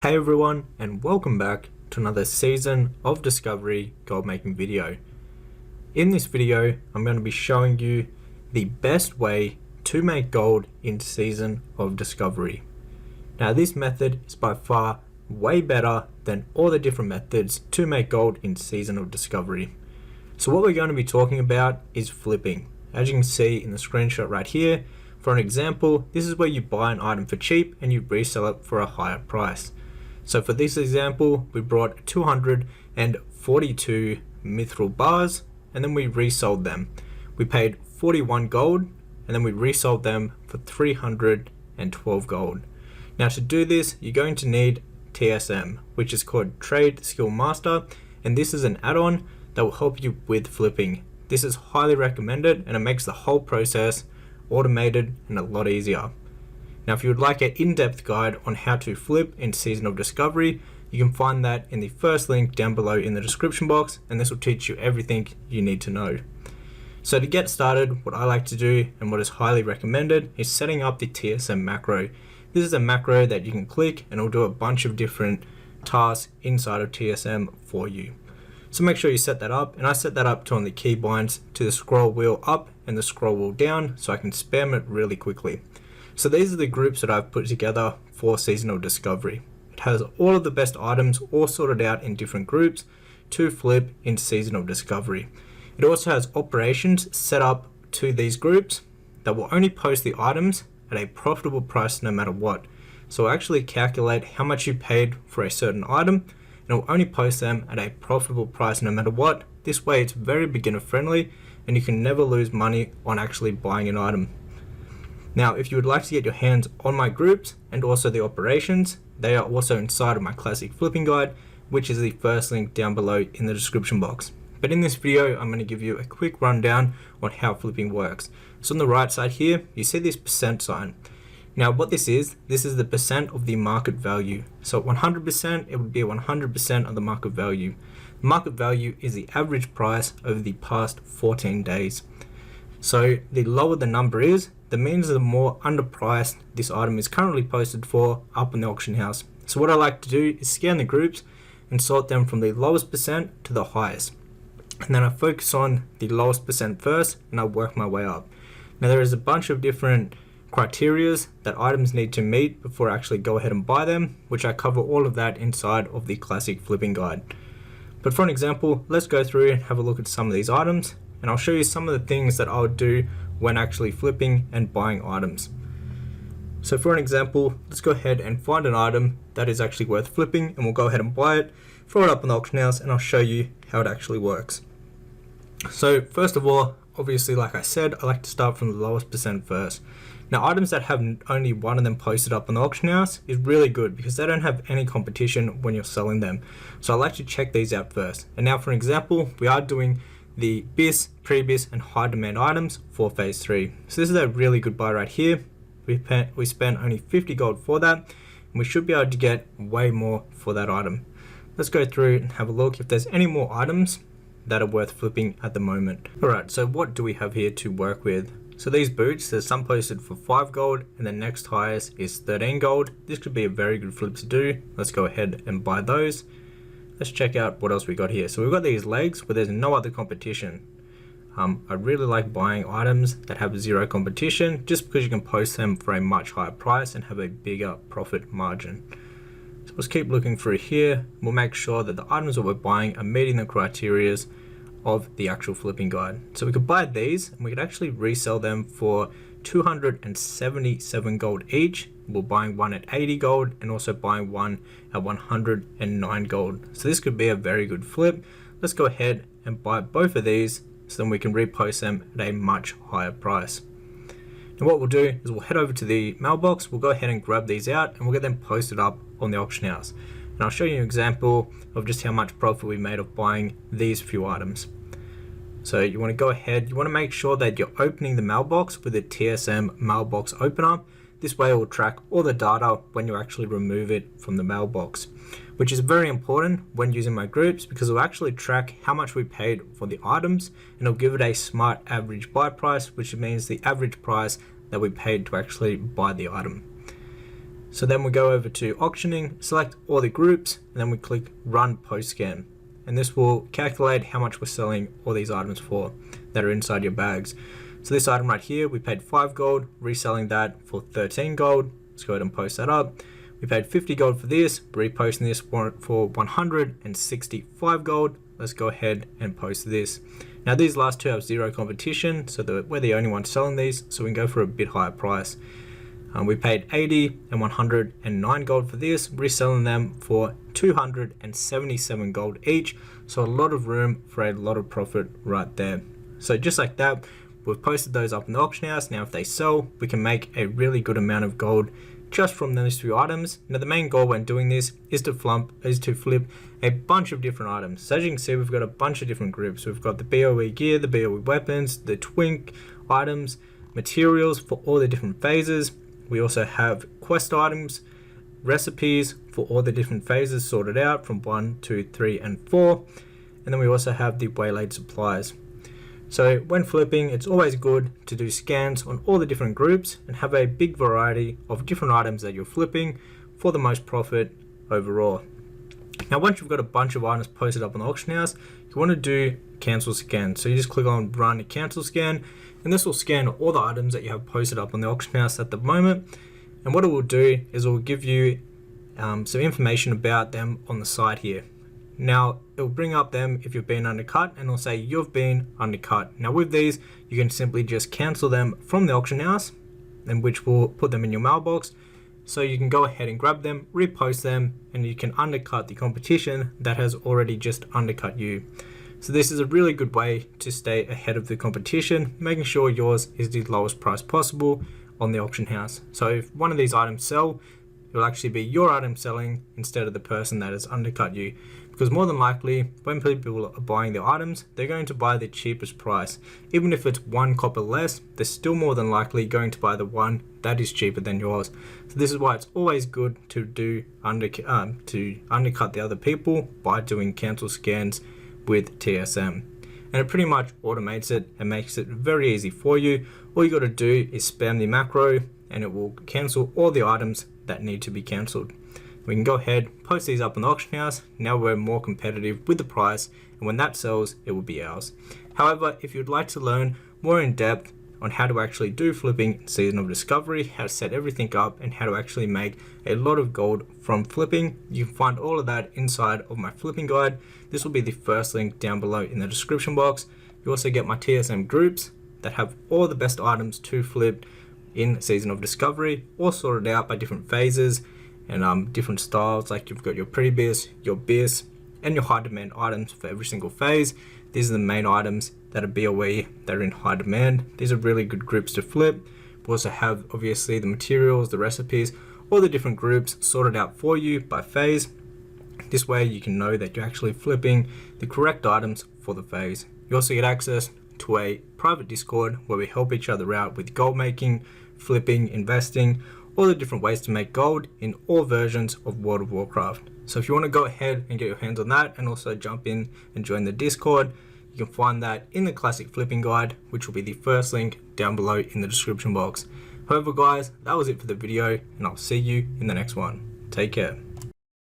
Hey everyone, and welcome back to another season of Discovery gold making video. In this video, I'm going to be showing you the best way to make gold in Season of Discovery. Now this method is by far way better than all the different methods to make gold in Season of Discovery. So what we're going to be talking about is flipping. As you can see in the screenshot right here, for an example, this is where you buy an item for cheap and you resell it for a higher price. So for this example, we brought 242 mithril bars and then we resold them. We paid 41 gold and then we resold them for 312 gold. Now to do this, you're going to need TSM, which is called Trade Skill Master, and this is an add-on that will help you with flipping. This is highly recommended and it makes the whole process automated and a lot easier. Now if you would like an in-depth guide on how to flip in Season of Discovery, you can find that in the first link down below in the description box, and this will teach you everything you need to know. So to get started, what I like to do and what is highly recommended is setting up the TSM Macro. This is a macro that you can click and it will do a bunch of different tasks inside of TSM for you. So make sure you set that up, and I set that up to on the keybinds to the scroll wheel up and the scroll wheel down so I can spam it really quickly. So these are the groups that I've put together for Season of Discovery. It has all of the best items all sorted out in different groups to flip in Season of Discovery. It also has operations set up to these groups that will only post the items at a profitable price no matter what. So I'll actually calculate how much you paid for a certain item and it will only post them at a profitable price no matter what. This way it's very beginner friendly and you can never lose money on actually buying an item. Now, if you would like to get your hands on my groups and also the operations, they are also inside of my classic flipping guide, which is the first link down below in the description box. But in this video, I'm going to give you a quick rundown on how flipping works. So on the right side here, you see this percent sign. Now what this is the percent of the market value. So at 100%, it would be 100% of the market value. The market value is the average price over the past 14 days. So the lower the number is, that means the more underpriced this item is currently posted for up in the auction house. So what I like to do is scan the groups and sort them from the lowest percent to the highest. And then I focus on the lowest percent first and I work my way up. Now there is a bunch of different criterias that items need to meet before I actually go ahead and buy them, which I cover all of that inside of the classic flipping guide. But for an example, let's go through and have a look at some of these items, and I'll show you some of the things that I would do when actually flipping and buying items. So for an example, let's go ahead and find an item that is actually worth flipping and we'll go ahead and buy it, throw it up in the auction house, and I'll show you how it actually works. So first of all, obviously like I said, I like to start from the lowest percent first. Now items that have only one of them posted up on the auction house is really good because they don't have any competition when you're selling them. So I like to check these out first. And now for an example, we are doing the BIS, pre-BIS and high demand items for phase 3. So this is a really good buy right here. We spent only 50 gold for that and we should be able to get way more for that item. Let's go through and have a look if there's any more items that are worth flipping at the moment. Alright, so what do we have here to work with? So these boots, there's some posted for 5 gold and the next highest is 13 gold. This could be a very good flip to do. Let's go ahead and buy those. Let's check out what else we got here. So we've got these legs where there's no other competition. I really like buying items that have zero competition just because you can post them for a much higher price and have a bigger profit margin. So let's keep looking through here. We'll make sure that the items that we're buying are meeting the criteria of the actual flipping guide. So we could buy these and we could actually resell them for 277 gold each. We're buying one at 80 gold and also buying one at 109 gold. So this could be a very good flip. Let's go ahead and buy both of these so then we can repost them at a much higher price. And what we'll do is we'll head over to the mailbox, we'll go ahead and grab these out and we'll get them posted up on the auction house. And I'll show you an example of just how much profit we made of buying these few items. So you want to go ahead, you want to make sure that you're opening the mailbox with a TSM mailbox opener. This way it will track all the data when you actually remove it from the mailbox, which is very important when using my groups because it will actually track how much we paid for the items and it'll give it a smart average buy price, which means the average price that we paid to actually buy the item. So then we go over to auctioning, select all the groups, and then we click run post scan. And this will calculate how much we're selling all these items for that are inside your bags. So this item right here, we paid 5 gold, reselling that for 13 gold. Let's go ahead and post that up. We paid 50 gold for this, reposting this for 165 gold. Let's go ahead and post this. Now these last two have zero competition, so we're the only ones selling these, so we can go for a bit higher price. We paid 80 and 109 gold for this, reselling them for 277 gold each. So a lot of room for a lot of profit right there. So just like that, we've posted those up in the auction house. Now if they sell, we can make a really good amount of gold just from those few items. Now the main goal when doing this is to flip a bunch of different items. So as you can see, we've got a bunch of different groups. We've got the BOE gear, the BOE weapons, the twink items, materials for all the different phases. We also have quest items, recipes for all the different phases sorted out from 1, 2, 3, and 4. And then we also have the waylaid supplies. So when flipping, it's always good to do scans on all the different groups and have a big variety of different items that you're flipping for the most profit overall. Now once you've got a bunch of items posted up on the auction house, you want to do cancel scan. So you just click on run a cancel scan, and this will scan all the items that you have posted up on the auction house at the moment. And what it will do is it will give you some information about them on the side here. Now it will bring up them if you've been undercut, and it'll say you've been undercut. Now with these, you can simply just cancel them from the auction house, and which will put them in your mailbox. So you can go ahead and grab them, repost them, and you can undercut the competition that has already just undercut you. So this is a really good way to stay ahead of the competition, making sure yours is the lowest price possible on the auction house. So if one of these items sell, it will actually be your item selling instead of the person that has undercut you. Because more than likely, when people are buying the items, they're going to buy the cheapest price. Even if it's 1 copper less, they're still more than likely going to buy the one that is cheaper than yours. So this is why it's always good to undercut the other people by doing cancel scans with TSM. And it pretty much automates it and makes it very easy for you. All you got to do is spam the macro, and it will cancel all the items that need to be cancelled. We can go ahead, post these up on the auction house. Now we're more competitive with the price, and when that sells, it will be ours. However, if you'd like to learn more in depth on how to actually do flipping in Season of Discovery, how to set everything up, and how to actually make a lot of gold from flipping, you can find all of that inside of my flipping guide. This will be the first link down below in the description box. You also get my TSM groups that have all the best items to flip in Season of Discovery, all sorted out by different phases and different styles. Like you've got your pre-BIS, your BIS, and your high demand items for every single phase. These are the main items that are BOE that are in high demand. These are really good groups to flip. We also have obviously the materials, the recipes, all the different groups sorted out for you by phase. This way you can know that you're actually flipping the correct items for the phase. You also get access to a private Discord where we help each other out with gold making, flipping, investing, all the different ways to make gold in all versions of World of Warcraft. So if you want to go ahead and get your hands on that and also jump in and join the Discord, you can find that in the classic flipping guide, which will be the first link down below in the description box. However guys, that was it for the video, and I'll see you in the next one. Take care.